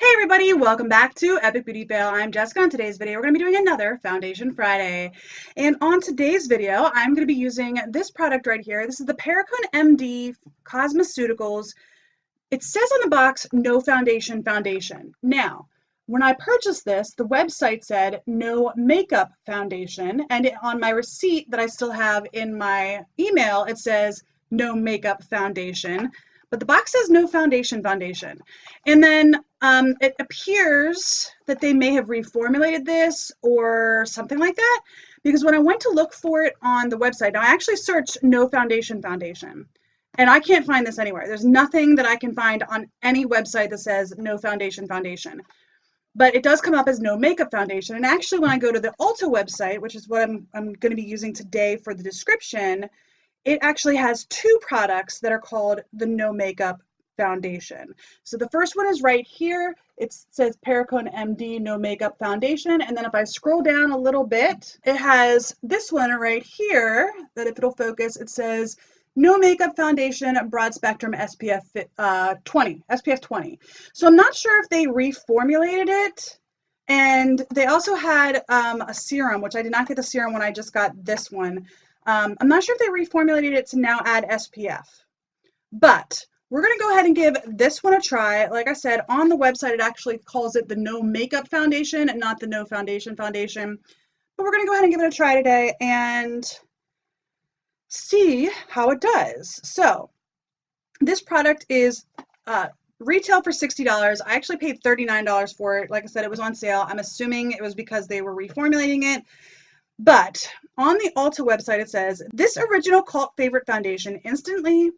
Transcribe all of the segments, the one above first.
Hey everybody, welcome back to Epic Beauty Fail. I'm Jessica. On today's video, we're going to be doing another Foundation Friday. And on today's video, I'm going to be using this product right here. This is the Perricone MD Cosmeceuticals. It says on the box, no foundation foundation. Now, when I purchased this, the website said no makeup foundation. And on my receipt that I still have in my email, it says no makeup foundation. But the box says no foundation foundation. And then it appears that they may have reformulated this or something like that, because when I went to look for it on the website, now I actually searched no foundation foundation, and I can't find this anywhere. There's nothing that I can find on any website that says no foundation foundation. But it does come up as no makeup foundation. And actually, when I go to the Ulta website, which is what I'm going to be using today for the description, it actually has two products that are called the no makeup foundation. So the first one is right here. It says Perricone MD no makeup foundation. And then if I scroll down a little bit, it has this one right here that if it'll focus, it says no makeup foundation, broad spectrum SPF 20, SPF 20. So I'm not sure if they reformulated it. And they also had a serum, which I did not get the serum when I just got this one. I'm not sure if they reformulated it to now add SPF, but we're going to go ahead and give this one a try. Like I said, on the website, it actually calls it the no makeup foundation and not the no foundation foundation. But we're going to go ahead and give it a try today and see how it does. So this product is retail for $60. I actually paid $39 for it. Like I said, it was on sale. I'm assuming it was because they were reformulating it. But on the Ulta website, it says, this original cult favorite foundation instantly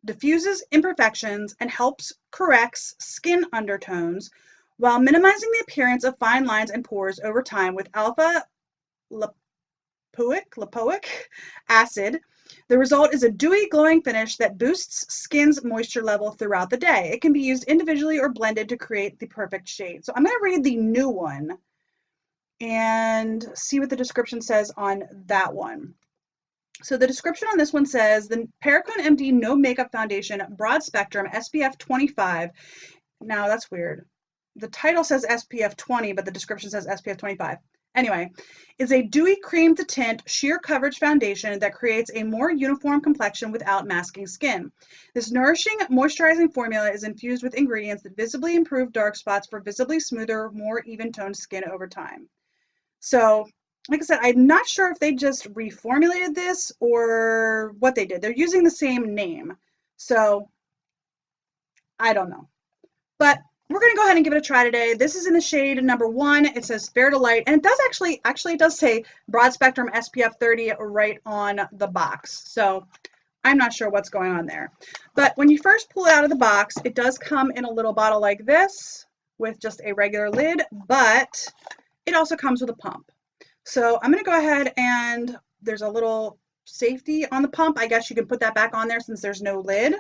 diffuses imperfections and helps corrects skin undertones while minimizing the appearance of fine lines and pores over time with alpha lipoic acid. The result is a dewy, glowing finish that boosts skin's moisture level throughout the day. It can be used individually or blended to create the perfect shade. So I'm going to read the new one and see what the description says on that one. So the description on this one says, the Perricone MD No Makeup Foundation Broad Spectrum SPF 25. Now that's weird. The title says SPF 20, but the description says SPF 25. Anyway, is a dewy cream to tint sheer coverage foundation that creates a more uniform complexion without masking skin. This nourishing, moisturizing formula is infused with ingredients that visibly improve dark spots for visibly smoother, more even-toned skin over time. So, like I said, I'm not sure if they just reformulated this or what they did. They're using the same name. So, I don't know. But we're going to go ahead and give it a try today. This is in the shade number 1. It says Fair to Light. And it does actually it does say Broad Spectrum SPF 30 right on the box. So, I'm not sure what's going on there. But when you first pull it out of the box, it does come in a little bottle like this with just a regular lid. But it also comes with a pump. So I'm going to go ahead and there's a little safety on the pump. I guess you can put that back on there since there's no lid.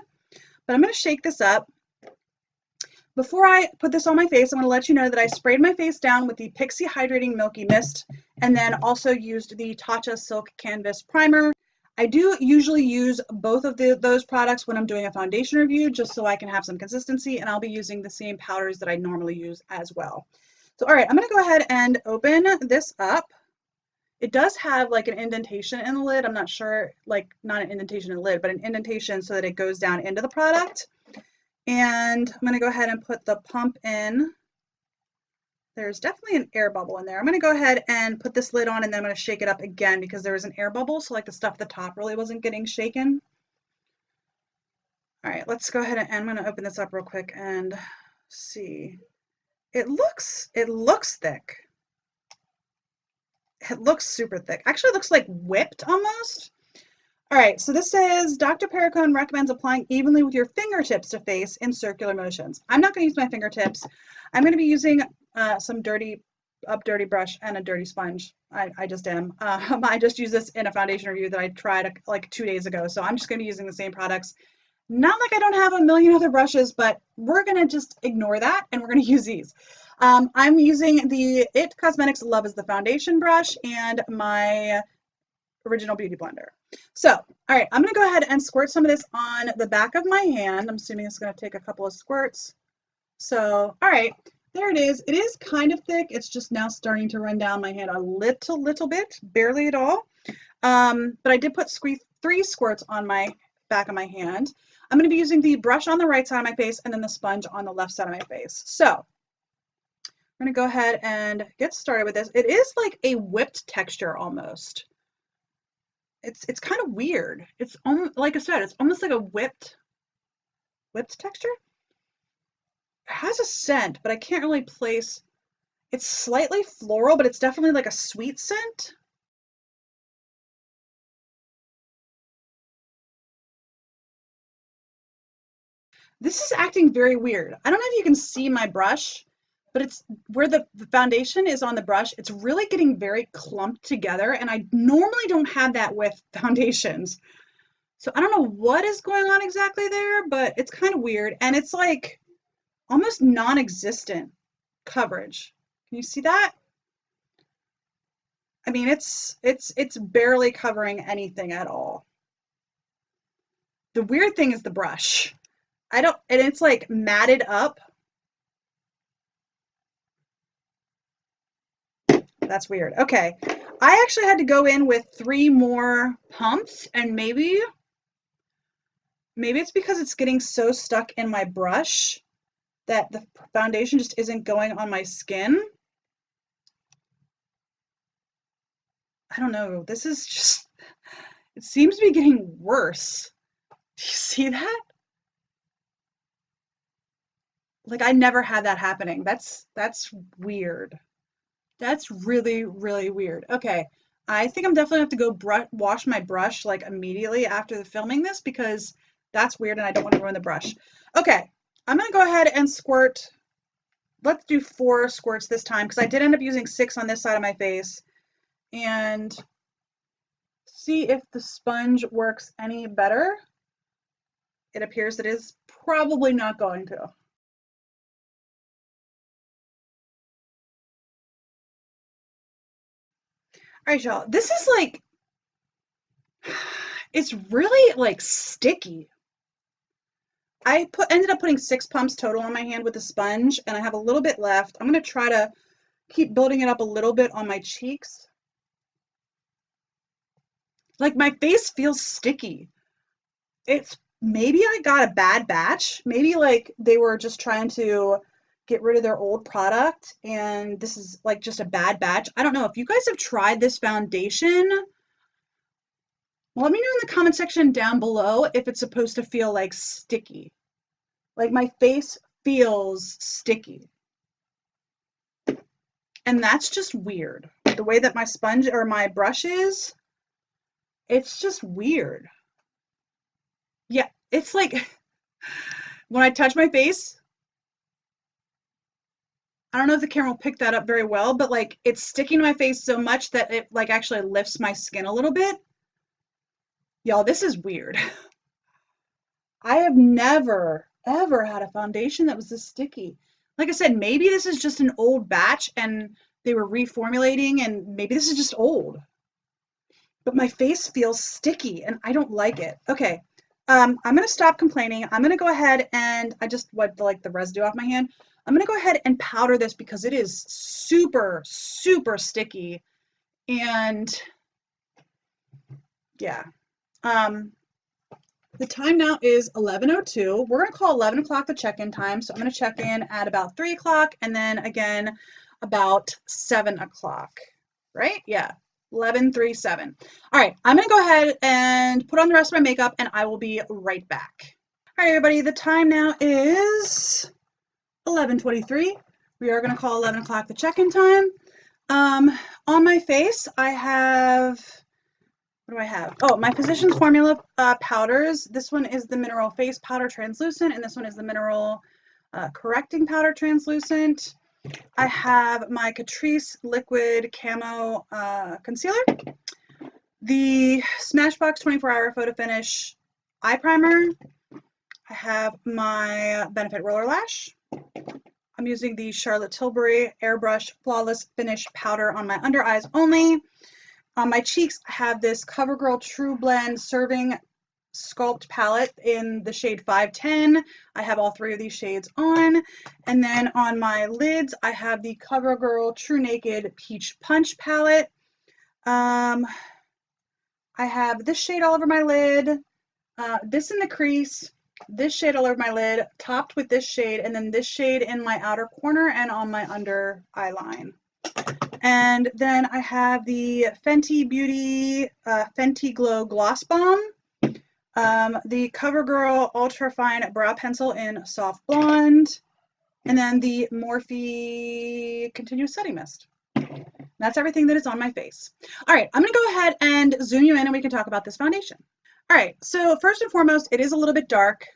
But I'm going to shake this up. Before I put this on my face, I'm going to let you know that I sprayed my face down with the Pixie Hydrating Milky Mist and then also used the Tatcha Silk Canvas Primer. I do usually use both of those products when I'm doing a foundation review just so I can have some consistency, and I'll be using the same powders that I normally use as well. So, all right, I'm going to go ahead and open this up. It does have like an indentation in the lid. I'm not sure, like not an indentation in the lid, but an indentation so that it goes down into the product. And I'm going to go ahead and put the pump in. There's definitely an air bubble in there. I'm going to go ahead and put this lid on and then I'm going to shake it up again because there was an air bubble. So like the stuff at the top really wasn't getting shaken. All right, let's go ahead and I'm going to open this up real quick and see. It looks thick. It looks super thick. Actually, it looks like whipped almost. All right, so this says, Dr. Perricone recommends applying evenly with your fingertips to face in circular motions. I'm not going to use my fingertips. I'm going to be using some dirty brush and a dirty sponge. I just am. I just used this in a foundation review that I tried like 2 days ago, so I'm just going to be using the same products. Not like I don't have a million other brushes, but we're going to just ignore that and we're going to use these. I'm using the IT Cosmetics Love is the Foundation brush and my Original Beauty Blender. So, all right, I'm going to go ahead and squirt some of this on the back of my hand. I'm assuming it's going to take a couple of squirts. So, all right, There it is. It is kind of thick. It's just now starting to run down my hand a little bit, barely at all. But I did put 3 squirts on my back of my hand. I'm going to be using the brush on the right side of my face and then the sponge on the left side of my face. So I'm going to go ahead and get started with this. It is like a whipped texture almost. It's kind of weird. It's almost, like I said, it's almost like a whipped texture. It has a scent, but I can't really place. It's slightly floral, but it's definitely like a sweet scent. This is acting very weird. I don't know if you can see my brush, but it's where the foundation is on the brush. It's really getting very clumped together, and I normally don't have that with foundations. So I don't know what is going on exactly there, but it's kind of weird, and it's like almost non-existent coverage. Can you see that? I mean, it's barely covering anything at all. The weird thing is the brush. And it's like matted up. That's weird. Okay. I actually had to go in with 3 more pumps, and maybe it's because it's getting so stuck in my brush that the foundation just isn't going on my skin. I don't know. This is just, it seems to be getting worse. Do you see that? Like I never had that happening. That's weird. That's really, really weird. Okay. I think I'm definitely gonna have to go wash my brush like immediately after the filming this because that's weird and I don't want to ruin the brush. Okay. I'm gonna go ahead and squirt. Let's do 4 squirts this time because I did end up using 6 on this side of my face, and see if the sponge works any better. It appears it is probably not going to. All right, y'all. This is like, it's really like sticky. I ended up putting 6 pumps total on my hand with the sponge, and I have a little bit left. I'm going to try to keep building it up a little bit on my cheeks. Like my face feels sticky. It's maybe I got a bad batch. Maybe like they were just trying to get rid of their old product and this is like just a bad batch. I don't know. If you guys have tried this foundation, let me know in the comment section down below if it's supposed to feel like sticky. Like my face feels sticky. And that's just weird. The way that my sponge or my brush is, it's just weird. Yeah, it's like when I touch my face, I don't know if the camera will pick that up very well, but like it's sticking to my face so much that it like actually lifts my skin a little bit. Y'all, this is weird. I have never, ever had a foundation that was this sticky. Like I said, maybe this is just an old batch and they were reformulating and maybe this is just old. But my face feels sticky and I don't like it. Okay, I'm gonna stop complaining. I'm gonna go ahead and I just wiped like the residue off my hand. I'm gonna go ahead and powder this because it is super, super sticky. And yeah, the time now is 11:02. We're gonna call 11 o'clock the check-in time. So I'm gonna check in at about 3 o'clock and then again about 7 o'clock, right? Yeah, 11:37. All right, I'm gonna go ahead and put on the rest of my makeup and I will be right back. All right, everybody, the time now is 11:23. We are gonna call 11 o'clock the check-in time. On my face, I have, what do I have? Oh, my Physicians Formula powders. This one is the Mineral Face Powder Translucent, and this one is the Mineral Correcting Powder Translucent. I have my Catrice Liquid Camo Concealer, the Smashbox 24-Hour Photo Finish Eye Primer. I have my Benefit Roller Lash. I'm using the Charlotte Tilbury Airbrush Flawless Finish Powder on my under eyes only. On my cheeks, I have this CoverGirl True Blend Serving Sculpt palette in the shade 510. I have all 3 of these shades on. And then on my lids, I have the CoverGirl True Naked Peach Punch palette. I have this shade all over my lid, this in the crease, this shade all over my lid, topped with this shade, and then this shade in my outer corner and on my under eye line. And then I have the Fenty Beauty Fenty Glow Gloss Bomb, the CoverGirl Ultra Fine Brow Pencil in Soft Blonde, and then the Morphe Continuous Setting Mist. That's everything that is on my face. All right, I'm gonna go ahead and zoom you in and we can talk about this foundation. All right, so first and foremost, it is a little bit dark.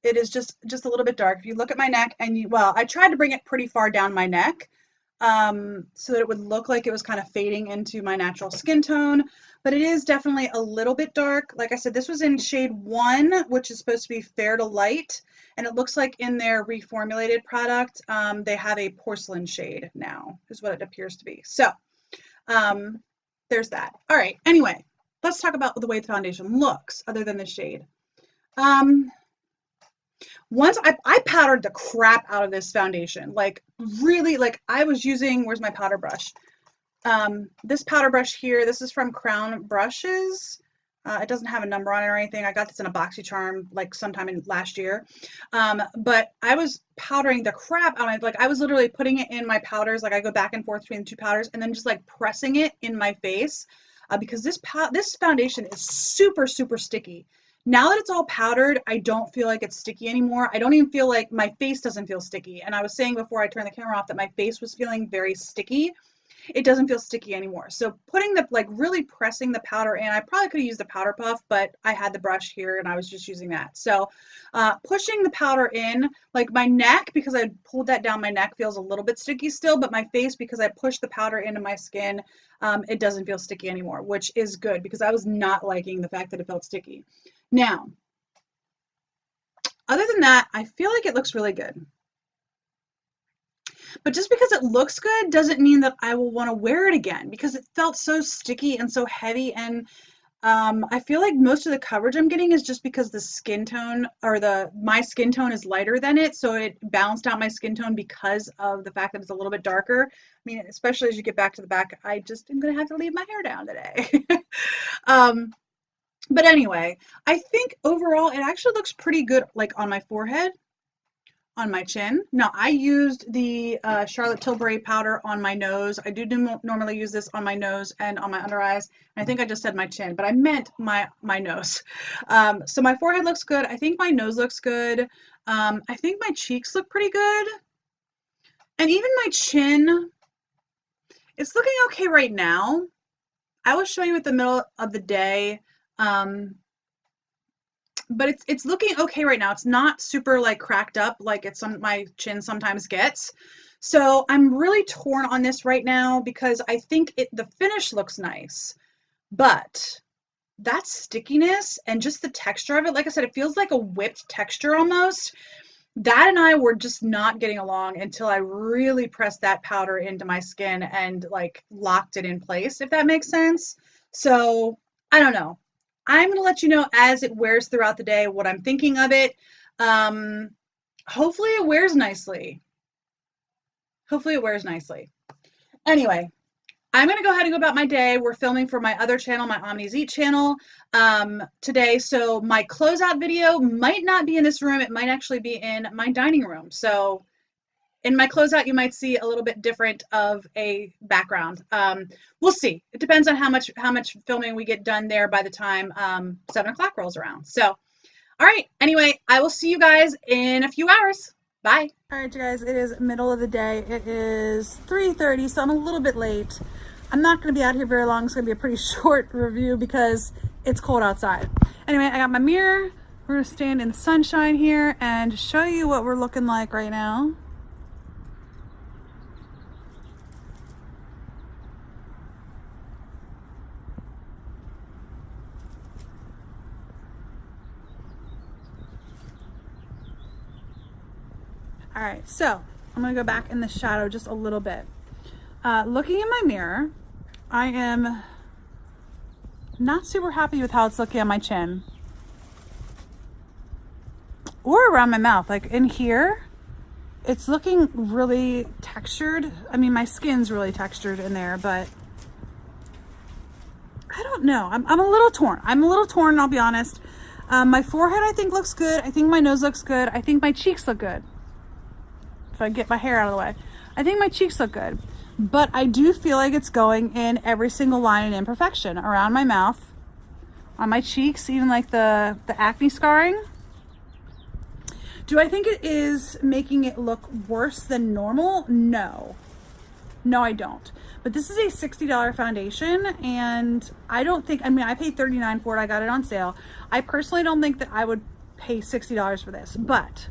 It is just a little bit dark. If you look at my neck and well, I tried to bring it pretty far down my neck so that it would look like it was kind of fading into my natural skin tone, but it is definitely a little bit dark. Like I said, this was in shade 1, which is supposed to be fair to light, and it looks like in their reformulated product, they have a porcelain shade now, is what it appears to be. So there's that. All right, anyway, let's talk about the way the foundation looks other than the shade. Once I powdered the crap out of this foundation, like really, like I was using, where's my powder brush? This powder brush here, this is from Crown Brushes. It doesn't have a number on it or anything. I got this in a BoxyCharm like sometime in last year. But I was powdering the crap out of it. Like I was literally putting it in my powders. Like I go back and forth between the 2 powders and then just like pressing it in my face because this foundation is super, super sticky. Now that it's all powdered, I don't feel like it's sticky anymore. I don't even feel like my face doesn't feel sticky. And I was saying before I turned the camera off that my face was feeling very sticky. It doesn't feel sticky anymore. So putting the, like really pressing the powder in, I probably could have used a powder puff, but I had the brush here and I was just using that. So pushing the powder in, like my neck, because I pulled that down my neck, feels a little bit sticky still, but my face, because I pushed the powder into my skin, it doesn't feel sticky anymore, which is good because I was not liking the fact that it felt sticky. Now, other than that, I feel like it looks really good. But just because it looks good doesn't mean that I will want to wear it again because it felt so sticky and so heavy. And I feel like most of the coverage I'm getting is just because the skin tone or my skin tone is lighter than it. So it balanced out my skin tone because of the fact that it's a little bit darker. I mean, especially as you get back to the back, I just am going to have to leave my hair down today. But anyway, I think overall it actually looks pretty good, like on my forehead, on my chin. Now I used the Charlotte Tilbury powder on my nose. I do normally use this on my nose and on my under eyes. I think I just said my chin, but I meant my nose. So my forehead looks good. I think my nose looks good. I think my cheeks look pretty good. And even my chin, it's looking okay right now. I will show you at the middle of the day. But it's looking okay right now. It's not super like cracked up like my chin sometimes gets. So I'm really torn on this right now because I think the finish looks nice, but that stickiness and just the texture of it, like I said, it feels like a whipped texture almost. That and I were just not getting along until I really pressed that powder into my skin and like locked it in place, if that makes sense. So I don't know. I'm going to let you know as it wears throughout the day what I'm thinking of it. Hopefully it wears nicely. Hopefully it wears nicely. Anyway, I'm going to go ahead and go about my day. We're filming for my other channel, my Omni's Eat channel, today. So my closeout video might not be in this room. It might actually be in my dining room. So in my closeout, you might see a little bit different of a background. We'll see. It depends on how much filming we get done there by the time 7 o'clock rolls around. So, all right. Anyway, I will see you guys in a few hours. Bye. All right, you guys. It is middle of the day. It is 3:30, so I'm a little bit late. I'm not going to be out here very long. It's going to be a pretty short review because it's cold outside. Anyway, I got my mirror. We're going to stand in the sunshine here and show you what we're looking like right now. All right, so I'm gonna go back in the shadow just a little bit. Looking in my mirror, I am not super happy with how it's looking on my chin. or around my mouth. Like in here, it's looking really textured. I mean, my skin's really textured in there, but I don't know. I'm a little torn. I'll be honest. My forehead, I think, looks good. I think my nose looks good. I think my cheeks look good. If I get my hair out of the way, I think my cheeks look good. But I do feel like it's going in every single line and imperfection around my mouth, on my cheeks, even like the acne scarring. Do I think it is making it look worse than normal? No. No, I don't. But this is a $60 foundation, and I don't think, I mean, I paid $39 for it. I got it on sale. I personally don't think that I would pay $60 for this, but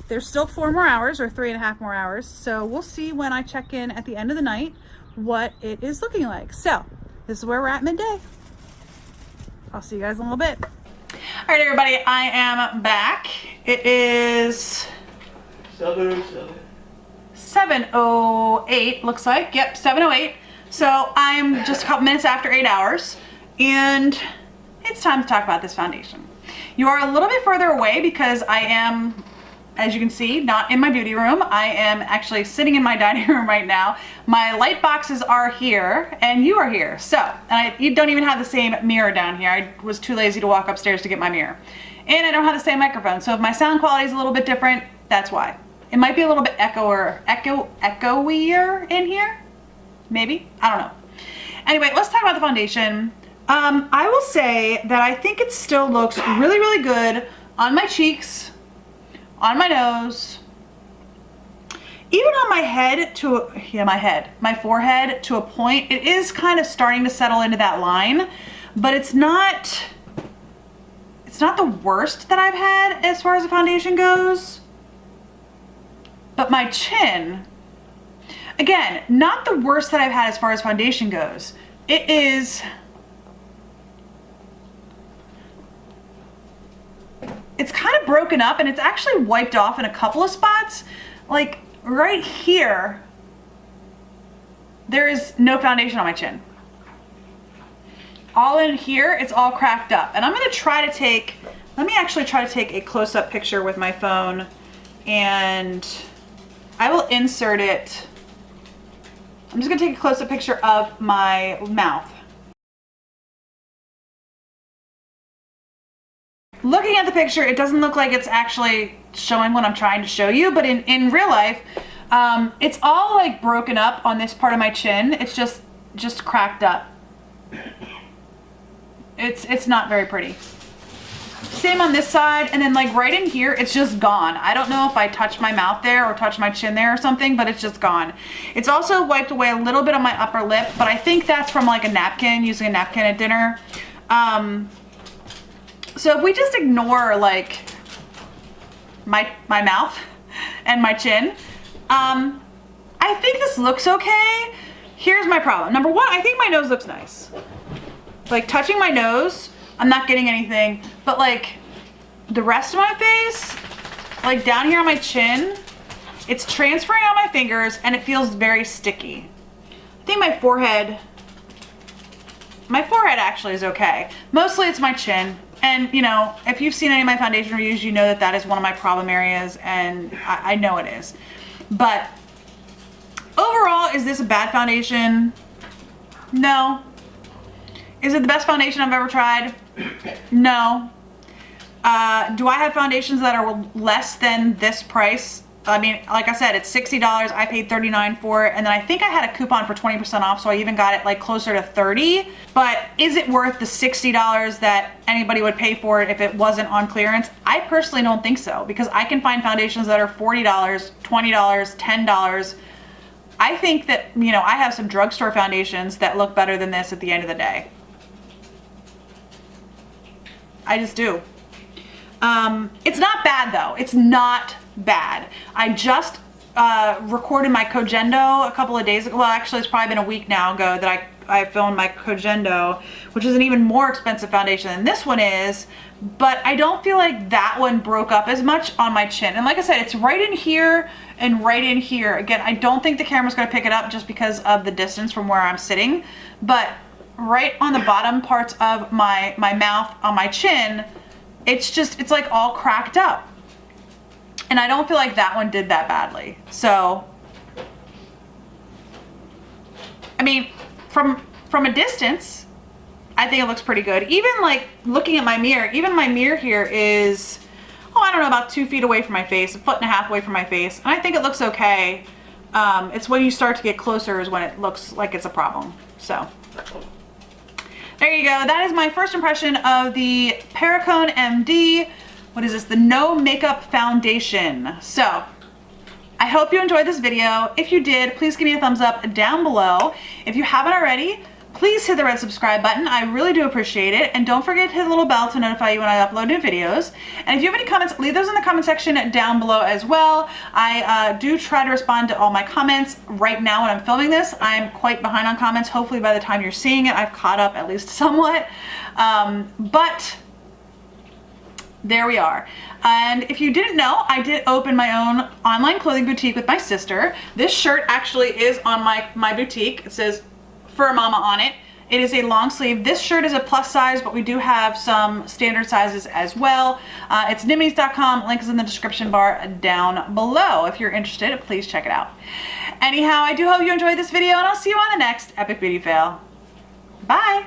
there's still 4 more hours or 3.5 more hours. So we'll see when I check in at the end of the night what it is looking like. So this is where we're at midday. I'll see you guys in a little bit. All right, everybody, I am back. It is 7:08, looks like. Yep, 7:08. So I'm just a couple minutes after 8 hours, and it's time to talk about this foundation. You are a little bit further away because I am, as you can see, not in my beauty room. I am actually sitting in my dining room right now. My light boxes are here and you are here. So, you don't even have the same mirror down here. I was too lazy to walk upstairs to get my mirror. And I don't have the same microphone. So if my sound quality is a little bit different, that's why. It might be a little bit echoier in here. Maybe, I don't know. Anyway, let's talk about the foundation. I will say that I think it still looks really, really good on my cheeks, on my nose, even on my head to, my forehead to a point. It is kind of starting to settle into that line, but it's not the worst that I've had as far as the foundation goes. But my chin, again, not the worst that I've had as far as foundation goes. It's kind of broken up, and it's actually wiped off in a couple of spots. Like right here, there is no foundation on my chin. All in here, it's all cracked up. And I'm gonna try to take, let me actually try to take a close-up picture with my phone, and I will insert it. I'm just gonna take a close-up picture of my mouth. Looking at the picture, it doesn't look like it's actually showing what I'm trying to show you, but in real life, it's all like broken up on this part of my chin. It's just cracked up. It's not very pretty. Same on this side, and then like right in here, it's just gone. I don't know if I touched my mouth there or touched my chin there or something, but it's just gone. It's also wiped away a little bit on my upper lip, but I think that's from like a napkin, using a napkin at dinner. So if we just ignore like my mouth and my chin, I think this looks okay. Here's my problem. Number one, I think my nose looks nice. Like touching my nose, I'm not getting anything, but like the rest of my face, like down here on my chin, it's transferring on my fingers and it feels very sticky. I think my forehead actually is okay. Mostly it's my chin. And you know, if you've seen any of my foundation reviews, you know that that is one of my problem areas, and I know it is. But overall, is this a bad foundation? No. Is it the best foundation I've ever tried? No. Do I have foundations that are less than this price? I mean, like I said, it's $60. I paid $39 for it, and then I think I had a coupon for 20% off, so I even got it like closer to $30. But is it worth the $60 that anybody would pay for it if it wasn't on clearance? I personally don't think so, because I can find foundations that are $40, $20, $10. I think that, you know, I have some drugstore foundations that look better than this at the end of the day. I just do. It's not bad though. It's not bad. I just recorded my Cogendo a couple of days ago. Well, actually, it's probably been a week now ago that I filmed my Cogendo, which is an even more expensive foundation than this one is. But I don't feel like that one broke up as much on my chin. And like I said, it's right in here and right in here. Again, I don't think the camera's going to pick it up just because of the distance from where I'm sitting. But right on the bottom parts of my mouth, on my chin, it's like all cracked up. And I don't feel like that one did that badly. So, I mean, from a distance, I think it looks pretty good. Even like looking at my mirror, even my mirror here is, oh, I don't know, about 2 feet away from my face, 1.5 feet away from my face. And I think it looks okay. It's when you start to get closer is when it looks like it's a problem. So there you go. That is my first impression of the Perricone MD. What is this? The No Makeup Foundation. So I hope you enjoyed this video. If you did, please give me a thumbs up down below. If you haven't already, please hit the red subscribe button. I really do appreciate it. And don't forget to hit the little bell to notify you when I upload new videos. And if you have any comments, leave those in the comment section down below as well. I do try to respond to all my comments. Right now when I'm filming this, I'm quite behind on comments. Hopefully by the time you're seeing it, I've caught up at least somewhat. But there we are. And if you didn't know, I did open my own online clothing boutique with my sister. This shirt actually is on my boutique. It says Fur Mama on it. It is a long sleeve. This shirt is a plus size, but we do have some standard sizes as well. It's Nimmies.com. Link is in the description bar down below. If you're interested, please check it out. Anyhow, I do hope you enjoyed this video, and I'll see you on the next Epic Beauty Fail. Bye!